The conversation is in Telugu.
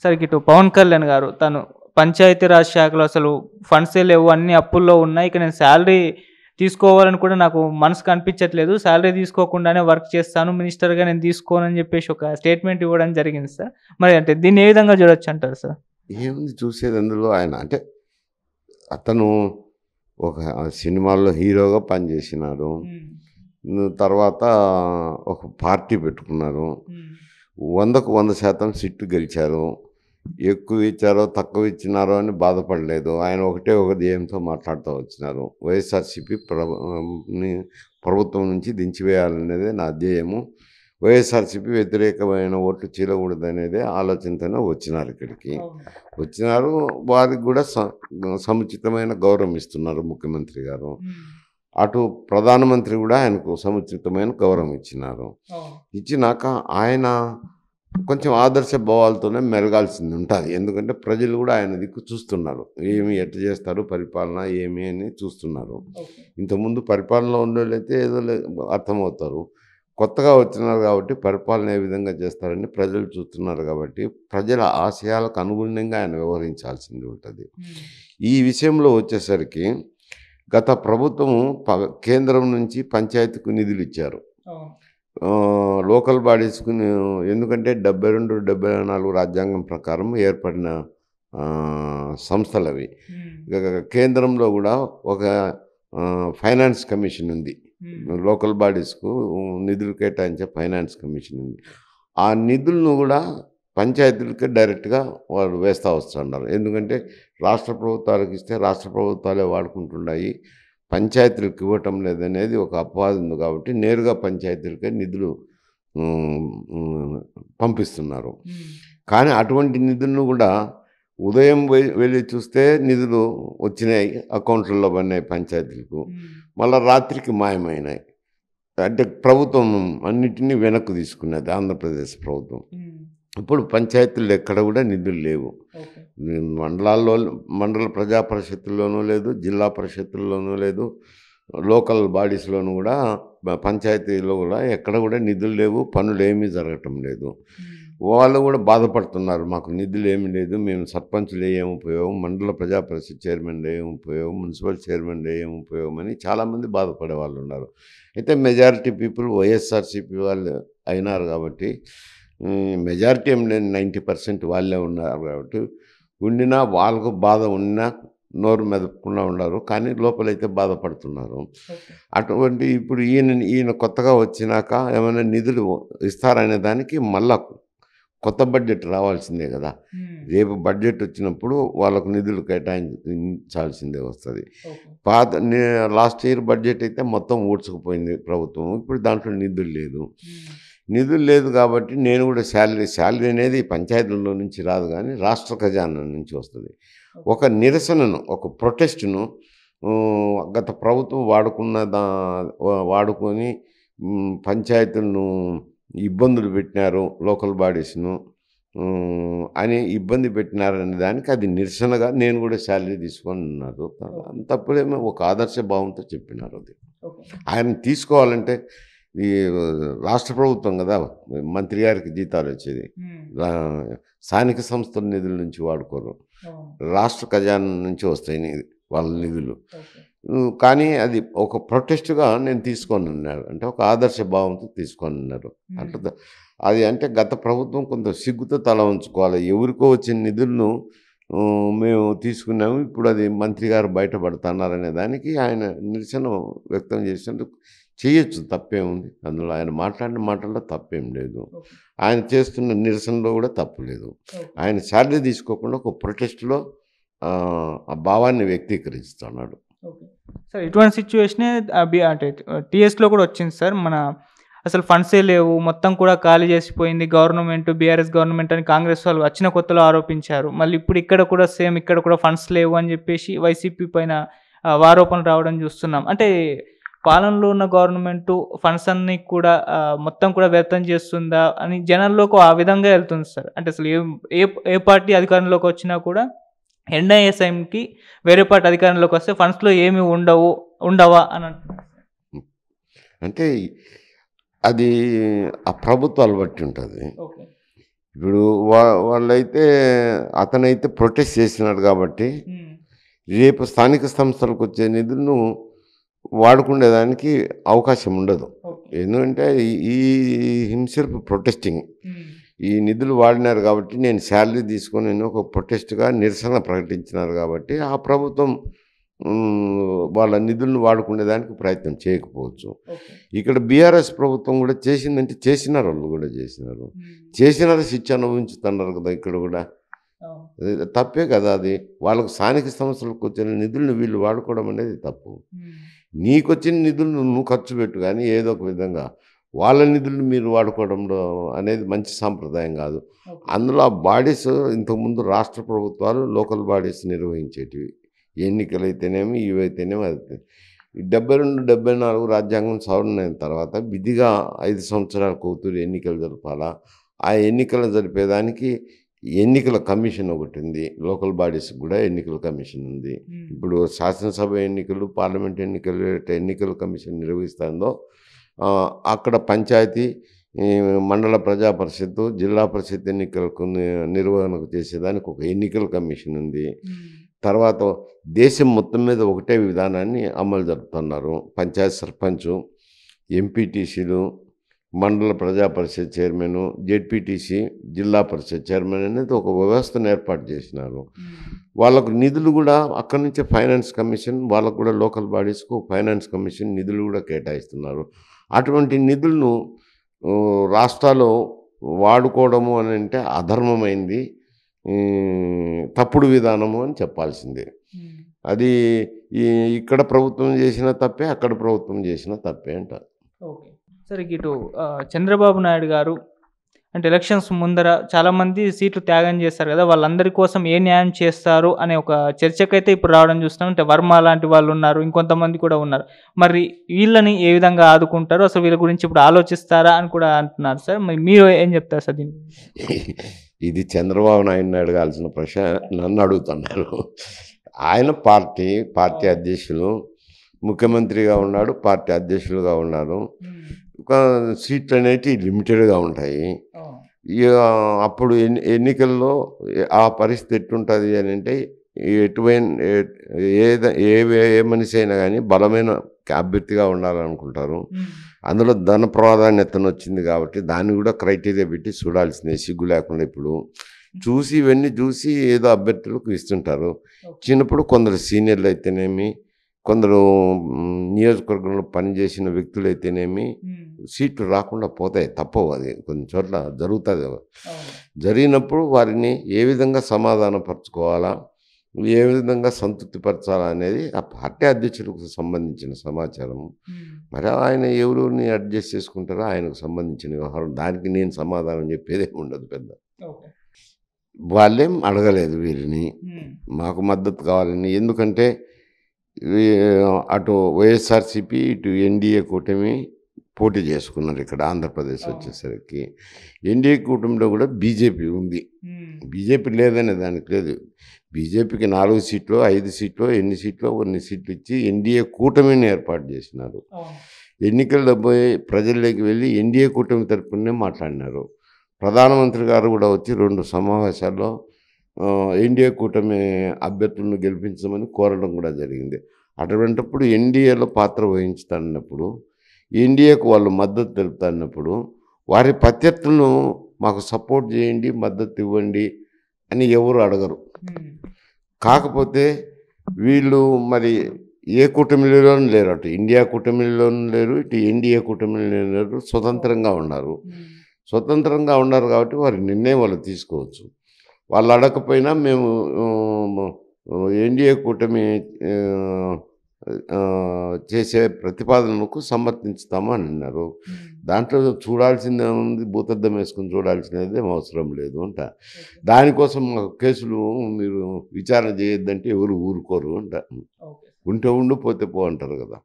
సరే ఇటు పవన్ కళ్యాణ్ గారు తను పంచాయతీరాజ్ శాఖలో అసలు ఫండ్సే లేవు, అన్ని అప్పుల్లో ఉన్నాయి, ఇక నేను శాలరీ తీసుకోవాలని కూడా నాకు మనసుకు అనిపించట్లేదు, శాలరీ తీసుకోకుండానే వర్క్ చేస్తాను, మినిస్టర్గా నేను తీసుకోనని చెప్పేసి ఒక స్టేట్మెంట్ ఇవ్వడం జరిగింది సార్. మరి అంటే దీన్ని ఏ విధంగా చూడొచ్చు అంటారు సార్? ఏముంది చూసేది అందులో? ఆయన అంటే అతను ఒక సినిమాల్లో హీరోగా పనిచేసినారు. తర్వాత ఒక పార్టీ పెట్టుకున్నారు. 100కు 100% సీట్లు గెలిచారు. ఎక్కువ ఇచ్చారో తక్కువ ఇచ్చినారో అని బాధపడలేదు. ఆయన ఒకటే ఒక ధ్యేయంతో మాట్లాడుతూ వచ్చినారు. వైఎస్ఆర్సీపీ ప్రభుత్వం నుంచి దించివేయాలనేదే నా ధ్యేయము, వైఎస్ఆర్సీపీ వ్యతిరేకమైన ఓట్లు చీలకూడదనేదే ఆలోచనతోనే వచ్చినారు ఇక్కడికి. వచ్చినారు, వారికి కూడా సముచితమైన గౌరవం ఇస్తున్నారు ముఖ్యమంత్రి గారు. అటు ప్రధానమంత్రి కూడా ఆయనకు సముచితమైన గౌరవం ఇచ్చినారు. ఇచ్చినాక ఆయన కొంచెం ఆదర్శ భావాలతోనే మెరగాల్సింది ఉంటుంది. ఎందుకంటే ప్రజలు కూడా ఆయన దిక్కు చూస్తున్నారు, ఏమి ఎట్లా చేస్తారు పరిపాలన ఏమి అని చూస్తున్నారు. ఇంతకుముందు పరిపాలనలో ఉండేళ్ళైతే ఏదో అర్థమవుతారు, కొత్తగా వచ్చినారు కాబట్టి పరిపాలన ఏ విధంగా చేస్తారని ప్రజలు చూస్తున్నారు. కాబట్టి ప్రజల ఆశయాలకు అనుగుణంగా ఆయన వ్యవహరించాల్సింది ఉంటుంది. ఈ విషయంలో వచ్చేసరికి గత ప్రభుత్వము కేంద్రం నుంచి పంచాయతీకు నిధులు ఇచ్చారు, లోకల్ బాడీస్కు. ఎందుకంటే 72, 74 రాజ్యాంగం ప్రకారం ఏర్పడిన సంస్థలు అవి. కేంద్రంలో కూడా ఒక ఫైనాన్స్ కమిషన్ ఉంది, లోకల్ బాడీస్కు నిధులు కేటాయించే ఫైనాన్స్ కమిషన్ ఉంది. ఆ నిధులను కూడా పంచాయతీలకే డైరెక్ట్గా వాళ్ళు వేస్తూ వస్తున్నారు. ఎందుకంటే రాష్ట్ర ప్రభుత్వాలకు ఇస్తే రాష్ట్ర ప్రభుత్వాలే వాడుకుంటున్నాయి, పంచాయతీలకు ఇవ్వటం లేదనేది ఒక అపవాదం ఉంది. కాబట్టి నేరుగా పంచాయతీలకే నిధులు పంపిస్తున్నారు. కానీ అటువంటి నిధులను కూడా ఉదయం వెళ్ళి చూస్తే నిధులు వచ్చినాయి, అకౌంట్లలో పడినాయి పంచాయతీలకు, మళ్ళీ రాత్రికి మాయమైనాయి. అంటే ప్రభుత్వం అన్నిటినీ వెనక్కు తీసుకున్నది ఆంధ్రప్రదేశ్ ప్రభుత్వం. ఇప్పుడు పంచాయతీలు ఎక్కడ కూడా నిధులు లేవు. మండలాల్లో, మండల ప్రజా పరిషత్తుల్లోనూ లేదు, జిల్లా పరిషత్తుల్లోనూ లేదు, లోకల్ బాడీస్లోనూ కూడా పంచాయతీలో కూడా ఎక్కడ కూడా నిధులు లేవు, పనులు ఏమీ జరగటం లేదు. వాళ్ళు కూడా బాధపడుతున్నారు, మాకు నిధులు ఏమీ లేదు, మేము సర్పంచులు ఏమి ఉపయోగం, మండల ప్రజా పరిషత్ చైర్మన్ ఏమి ఉపయోగం, మున్సిపల్ చైర్మన్ ఏమి ఉపయోగం అని చాలామంది బాధపడే వాళ్ళు ఉన్నారు. అయితే మెజారిటీ పీపుల్ వైఎస్ఆర్సీపీ వాళ్ళు అయినారు కాబట్టి, మెజారిటీ ఏం లేదు, 90% వాళ్ళే ఉన్నారు కాబట్టి, ఉండినా వాళ్ళకు బాధ ఉన్నా నోరు మెదపకుండా ఉన్నారు, కానీ లోపలైతే బాధపడుతున్నారు. అటువంటి ఇప్పుడు ఈయన కొత్తగా వచ్చినాక ఏమైనా నిధులు ఇస్తారనే దానికి మళ్ళా కొత్త బడ్జెట్ రావాల్సిందే కదా. రేపు బడ్జెట్ వచ్చినప్పుడు వాళ్ళకు నిధులు కేటాయించాల్సిందే వస్తుంది. లాస్ట్ ఇయర్ బడ్జెట్ అయితే మొత్తం ఊడ్చుకుపోయింది ప్రభుత్వం, ఇప్పుడు దాంట్లో నిధులు లేదు. నిధులు లేదు కాబట్టి నేను కూడా శాలరీ అనేది పంచాయతీల నుంచి రాదు, కానీ రాష్ట్ర ఖజానా నుంచి వస్తుంది. ఒక నిరసనను, ఒక ప్రొటెస్ట్ను గత ప్రభుత్వం వాడుకొని పంచాయతీలను ఇబ్బందులు పెట్టినారు, లోకల్ బాడీస్ను అని ఇబ్బంది పెట్టినారనే దానికి అది నిరసనగా నేను కూడా శాలరీ తీసుకొని ఉన్నారు. తప్పులేమో ఒక ఆదర్శ భావంతో చెప్పినారు. అది ఆయన తీసుకోవాలంటే ఈ రాష్ట్ర ప్రభుత్వం కదా, మంత్రి గారికి జీతాలు వచ్చేది, స్థానిక సంస్థల నిధుల నుంచి వాడుకోరు, రాష్ట్ర ఖజానా నుంచి వస్తాయి వాళ్ళ నిధులు. కానీ అది ఒక ప్రొటెస్ట్గా నేను తీసుకొని ఉన్నారు, అంటే ఒక ఆదర్శ భావంతో తీసుకొని ఉన్నారు. అంటే అది అంటే గత ప్రభుత్వం కొంత సిగ్గుతో తల ఉంచుకోవాలి, ఎవరికో వచ్చిన నిధులను మేము తీసుకున్నాము, ఇప్పుడు అది మంత్రి గారు బయటపడుతున్నారనే దానికి ఆయన నిరసన వ్యక్తం చేసినందుకు చేయొచ్చు, తప్పేముంది అందులో. ఆయన మాట్లాడిన మాటల్లో తప్పేం లేదు, ఆయన చేస్తున్న నిరసనలో కూడా తప్పు లేదు. ఆయన శాలరీ తీసుకోకుండా ఒక ప్రొటెస్ట్లో ఆ భావాన్ని వ్యక్తీకరిస్తున్నాడు. సార్ ఇటువంటి సిచ్యువేషనే అంటే టీఎస్లో కూడా వచ్చింది సార్. మన అసలు ఫండ్సే లేవు, మొత్తం కూడా ఖాళీ చేసిపోయింది గవర్నమెంట్, బీఆర్ఎస్ గవర్నమెంట్ అని కాంగ్రెస్ వాళ్ళు వచ్చిన కొత్తలో ఆరోపించారు. మళ్ళీ ఇప్పుడు ఇక్కడ కూడా సేమ్, ఇక్కడ కూడా ఫండ్స్ లేవు అని చెప్పేసి వైసీపీ పైన ఆరోపణలు రావడం చూస్తున్నాం. అంటే పాలనలో ఉన్న గవర్నమెంట్ ఫండ్స్ అన్ని కూడా మొత్తం కూడా వ్యర్థం చేస్తుందా అని జనాల్లోకి ఆ విధంగా వెళ్తుంది సార్. అంటే అసలు ఏ పార్టీ అధికారంలోకి వచ్చినా కూడా ఎన్ఐఎస్ఐకి వేరే పార్టీ అధికారంలోకి వస్తే ఫండ్స్లో ఏమి ఉండవా అని అంటున్నారు. అంటే అది ఆ ప్రభుత్వాలు బట్టి ఉంటుంది. ఇప్పుడు వాళ్ళైతే అతనైతే ప్రొటెస్ట్ చేసినాడు కాబట్టి రేపు స్థానిక సంస్థలకు వచ్చే నిధులను వాడుకునేదానికి అవకాశం ఉండదు. ఎందుకంటే ఈ హిమ్సెల్ఫ్ ప్రొటెస్టింగ్ ఈ నిధులు వాడినారు కాబట్టి నేను శాలరీ తీసుకొని నేను ఒక ప్రొటెస్ట్గా నిరసన ప్రకటించినారు కాబట్టి ఆ ప్రభుత్వం వాళ్ళ నిధులను వాడుకునేదానికి ప్రయత్నం చేయకపోవచ్చు. ఇక్కడ బీఆర్ఎస్ ప్రభుత్వం కూడా చేసిందంటే చేసినారు, వాళ్ళు కూడా చేసినారు శిక్ష అనుభవించుతున్నారు కదా. ఇక్కడ కూడా తప్పే కదా అది. వాళ్ళకు స్థానిక సంస్థలకు వచ్చిన నిధులను వీళ్ళు వాడుకోవడం అనేది తప్పు. నీకు వచ్చిన నిధులను నువ్వు ఖర్చు పెట్టు, కానీ ఏదో ఒక విధంగా వాళ్ళ నిధులను మీరు వాడుకోవడంలో అనేది మంచి సాంప్రదాయం కాదు. అందులో ఆ బాడీస్ ఇంతకుముందు రాష్ట్ర ప్రభుత్వాలు లోకల్ బాడీస్ నిర్వహించేటివి, ఎన్నికలైతేనేమి ఇవైతేనేమి. అది 72, 74 రాజ్యాంగం సవరణ అయిన తర్వాత విధిగా 5 సంవత్సరాల కూతురు ఎన్నికలు జరపాలా. ఆ ఎన్నికలు జరిపేదానికి ఎన్నికల కమిషన్ ఒకటి ఉంది, లోకల్ బాడీస్ కూడా ఎన్నికల కమిషన్ ఉంది. ఇప్పుడు శాసనసభ ఎన్నికలు, పార్లమెంట్ ఎన్నికల కమిషన్ నిర్వహిస్తుందో అక్కడ పంచాయతీ, మండల ప్రజా పరిషత్తు, జిల్లా పరిషత్ ఎన్నికలకు నిర్వహణకు చేసేదానికి ఒక ఎన్నికల కమిషన్ ఉంది. తర్వాత దేశం మొత్తం మీద ఒకటే విధానాన్ని అమలు జరుపుతున్నారు. పంచాయత్ సర్పంచ్, ఎంపీటీసీలు, మండల ప్రజా పరిషత్ చైర్మన్, జెడ్పీటీసీ, జిల్లా పరిషత్ చైర్మన్ అనేది ఒక వ్యవస్థను ఏర్పాటు చేసినారు. వాళ్ళకు నిధులు కూడా అక్కడి నుంచే ఫైనాన్స్ కమిషన్, వాళ్ళకు కూడా లోకల్ బాడీస్కు ఫైనాన్స్ కమిషన్ నిధులు కూడా కేటాయిస్తున్నారు. అటువంటి నిధులను రాష్ట్రాల్లో వాడుకోవడము అని అంటే అధర్మమైంది, తప్పుడు విధానము అని చెప్పాల్సిందే. అది ఇక్కడ ప్రభుత్వం చేసిన తప్పే, అక్కడ ప్రభుత్వం చేసిన తప్పే అంటారు. ఓకే సార్, ఇటు చంద్రబాబు నాయుడు గారు అంటే ఎలక్షన్స్ ముందర చాలామంది సీట్లు త్యాగం చేస్తారు కదా, వాళ్ళందరి కోసం ఏ న్యాయం చేస్తారు అనే ఒక చర్చకైతే ఇప్పుడు రావడం చూస్తున్నాం. అంటే వర్మ లాంటి వాళ్ళు ఉన్నారు, ఇంకొంతమంది కూడా ఉన్నారు. మరి వీళ్ళని ఏ విధంగా ఆదుకుంటారు, అసలు వీళ్ళ గురించి ఇప్పుడు ఆలోచిస్తారా అని కూడా అంటున్నారు సార్. మరి మీరు ఏం చెప్తారు సార్ దీన్ని? ఇది చంద్రబాబు నాయుడిని అడగాల్సిన ప్రశ్న నన్ను అడుగుతున్నారు. ఆయన పార్టీ అధ్యక్షులు, ముఖ్యమంత్రిగా ఉన్నాడు, పార్టీ అధ్యక్షులుగా ఉన్నారు. సీట్లు అనేవి లిమిటెడ్గా ఉంటాయి. అప్పుడు ఎన్నికల్లో ఆ పరిస్థితి ఎట్టుంటుంది అని అంటే, ఏ మనిషి అయినా కానీ బలమైన అభ్యర్థిగా ఉండాలనుకుంటారు. అందులో ధన ప్రాధాన్యతను వచ్చింది కాబట్టి దాన్ని కూడా క్రైటీరియా పెట్టి చూడాల్సిందే, సిగ్గు లేకుండా. ఇప్పుడు ఇవన్నీ చూసి ఏదో అభ్యర్థులకు ఇస్తుంటారు. చిన్నప్పుడు కొందరు సీనియర్లు అయితేనేమి, కొందరు నియోజకవర్గంలో పనిచేసిన వ్యక్తులు అయితేనేమి సీట్లు రాకుండా పోతాయి, తప్పవు. అది కొన్ని చోట్ల జరుగుతుంది. జరిగినప్పుడు వారిని ఏ విధంగా సమాధానపరచుకోవాలా, ఏ విధంగా సంతృప్తిపరచాలా అనేది ఆ పార్టీ అధ్యక్షులకు సంబంధించిన సమాచారం. మరి ఆయన ఎవరిని అడ్జస్ట్ చేసుకుంటారో ఆయనకు సంబంధించిన వ్యవహారం. దానికి నేను సమాధానం చెప్పేదే ఉండదు పెద్ద. వాళ్ళేం అడగలేదు వీరిని మాకు మద్దతు కావాలని. ఎందుకంటే అటు వైఎస్ఆర్సీపీ, ఇటు ఎన్డీఏ కూటమి పోటీ చేసుకున్నారు. ఇక్కడ ఆంధ్రప్రదేశ్ వచ్చేసరికి ఎన్డీఏ కూటమిలో కూడా బీజేపీ ఉంది. బీజేపీ లేదనే దానికి లేదు. బీజేపీకి 4 సీట్లు, 5 సీట్లు, ఎన్ని సీట్లు కొన్ని సీట్లు ఇచ్చి ఎన్డీఏ కూటమిని ఏర్పాటు చేసినారు. ఎన్నికల్లో పోయి ప్రజల్లోకి వెళ్ళి ఎన్డీఏ కూటమి తరపునే మాట్లాడినారు. ప్రధానమంత్రి గారు కూడా వచ్చి 2 సమావేశాల్లో ఎన్డీఏ కూటమి అభ్యర్థులను గెలిపించమని కోరడం కూడా జరిగింది. అటువంటిప్పుడు ఎన్డీఏలో పాత్ర వహించుతున్నప్పుడు, ఎన్డీఏకు వాళ్ళు మద్దతు తెలుపుతున్నప్పుడు వారి ప్రత్యర్థులను మాకు సపోర్ట్ చేయండి, మద్దతు ఇవ్వండి అని ఎవరు అడగరు. కాకపోతే వీళ్ళు మరి ఏ కూటమిలోనూ లేరు, అటు ఇండియా కూటమిలోనూ లేరు, ఇటు ఎన్డీఏ కూటమిలో లేరు, స్వతంత్రంగా ఉన్నారు. స్వతంత్రంగా ఉన్నారు కాబట్టి వారి నిర్ణయం వాళ్ళు తీసుకోవచ్చు. వాళ్ళు అడగకపోయినా మేము ఎన్డీఏ కూటమి చేసే ప్రతిపాదనకు సమర్థించుతాము అని అన్నారు. దాంట్లో చూడాల్సిందే ఉంది, భూతద్దం వేసుకుని చూడాల్సినది అవసరం లేదు అంట. దానికోసం కేసులు మీరు విచారణ చేయొద్దంటే ఎవరు ఊరుకోరు అంట. ఉంటే ఉండు, పోతే పో అంటారు కదా.